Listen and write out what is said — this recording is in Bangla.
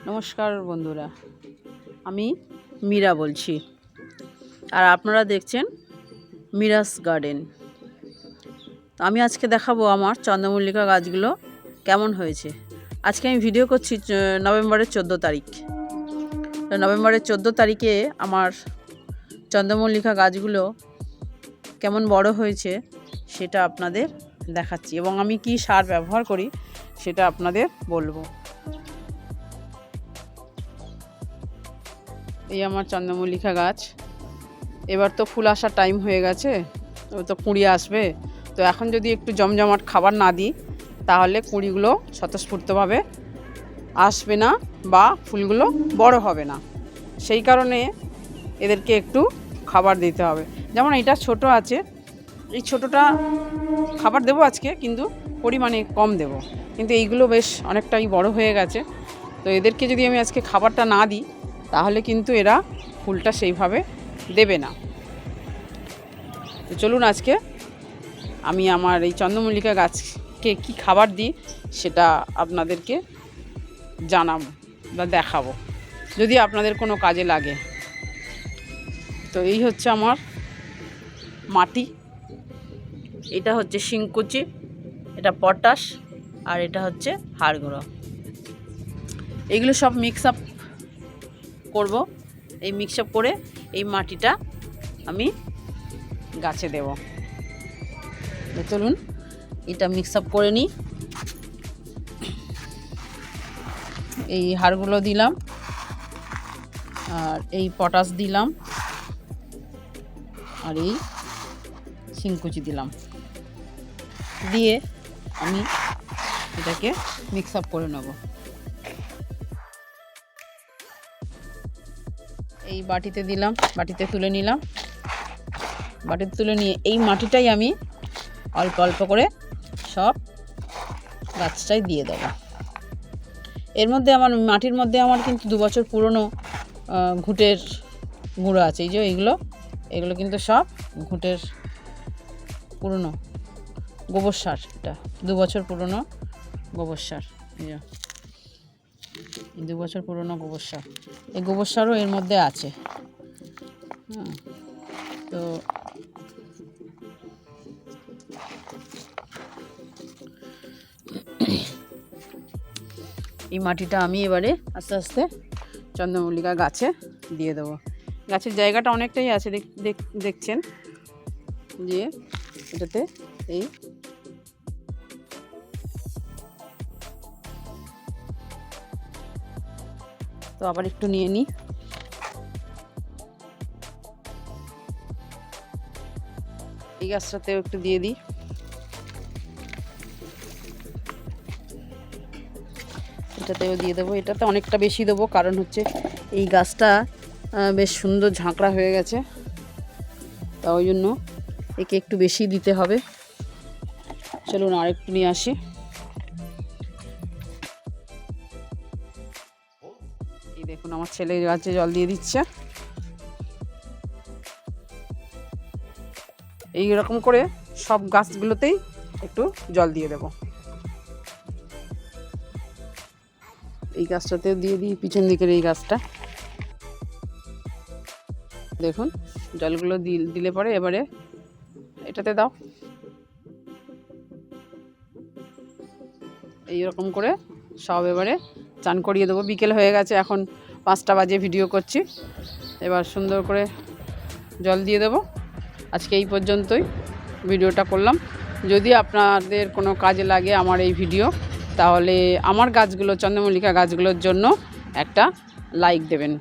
নমস্কার বন্ধুরা, আমি মীরা বলছি। আর আপনারা দেখছেন মীরাস গার্ডেন। আমি আজকে দেখাবো আমার চন্দ্রমল্লিকা গাছগুলো কেমন হয়েছে। আজকে আমি ভিডিও করছি নভেম্বরের 14 তারিখ। নভেম্বরের 14 তারিখে আমার চন্দ্রমল্লিকা গাছগুলো কেমন বড় হয়েছে সেটা আপনাদের দেখাচ্ছি, এবং আমি কি সার ব্যবহার করি সেটা আপনাদের বলবো। এই আমার চন্দ্রমল্লিকা গাছ, এবার তো ফুল আসার টাইম হয়ে গেছে, ও তো কুঁড়ি আসবে। তো এখন যদি একটু জমজমাট খাবার না দিই তাহলে কুঁড়িগুলো স্বতঃস্ফূর্তভাবে আসবে না বা ফুলগুলো বড় হবে না। সেই কারণে এদেরকে একটু খাবার দিতে হবে। যেমন এটা ছোট আছে, এই ছোটোটা খাবার দেবো আজকে, কিন্তু পরিমাণে কম দেব। কিন্তু এইগুলো বেশ অনেকটাই বড় হয়ে গেছে, তো এদেরকে যদি আমি আজকে খাবারটা না দিই তাহলে কিন্তু এরা ফুলটা সেইভাবে দেবে না। তো চলুন আজকে আমি আমার এই চন্দ্রমল্লিকা গাছকে কি খাবার দিই সেটা আপনাদেরকে জানাবো বা দেখাবো, যদি আপনাদের কোনো কাজে লাগে। তো এই হচ্ছে আমার মাটি, এটা হচ্ছে শিংকুচি, এটা পটাশ, আর এটা হচ্ছে হাড় গুঁড়ো। এগুলো সব মিক্স আপ করব। এই মিক্স আপ করে এই মাটিটা আমি গাছে দেব। চলুন এটা মিক্স আপ করে নিই। এই হাড়গুলো দিলাম, আর এই পটাশ দিলাম, আর এই শিংকুচি দিলাম, দিয়ে আমি এটাকে মিক্স আপ করে নেব। এই বাটিতে দিলাম, বাটিতে তুলে নিলাম। বাটিতে তুলে নিয়ে এই মাটিটাই আমি অল্প অল্প করে সব গাছটাই দিয়ে দেবো। এর মধ্যে আমার মাটির মধ্যে আমার কিন্তু 2 বছর পুরনো ঘুঁটের গুঁড়ো আছে। এই যে এগুলো কিন্তু সব ঘুঁটের পুরনো গোবর সার। এটা 2 বছর পুরনো গোবর সার। এই যে 2 বছর পুরনো গোবর সার, এই গোবর সারও এর মধ্যে আছে। তো এই মাটিটা আমি এবারে আস্তে আস্তে চন্দ্রমল্লিকা গাছে দিয়ে দেবো। গাছের জায়গাটা অনেকটাই আছে, দেখছেন যে এটাতে এই তো আবার একটু নিয়ে নিই। এই গাছটাতেও একটু দিয়ে দিই। এটাতেও দিয়ে দেবো। এটাতে অনেকটা বেশি দেবো, কারণ হচ্ছে এই গাছটা বেশ সুন্দর ঝাঁকড়া হয়ে গেছে, তা ওই জন্য একে একটু বেশি দিতে হবে। চলুন আর একটু নিয়ে আসি। এই দেখুন আমার ছেলে গাছে জল দিয়ে দিচ্ছে। এই রকম করে সব গাছগুলোতেই একটু জল দিয়ে দেব। এই গাছটাতেও দিয়ে দিই, পিছন দিকের এই গাছটা দেখুন জলগুলো দিলে পরে এবারে এটাতে দাও। এই রকম করে সব এবারে চান করিয়ে দেবো। বিকেল হয়ে গেছে, এখন 5টা বাজে ভিডিও করছি। এবার সুন্দর করে জল দিয়ে দেবো। আজকে এই পর্যন্তই ভিডিওটা করলাম। যদি আপনাদের কোনো কাজে লাগে আমার এই ভিডিও, তাহলে আমার গাছগুলো চন্দ্রমল্লিকা গাছগুলোর জন্য একটা লাইক দেবেন।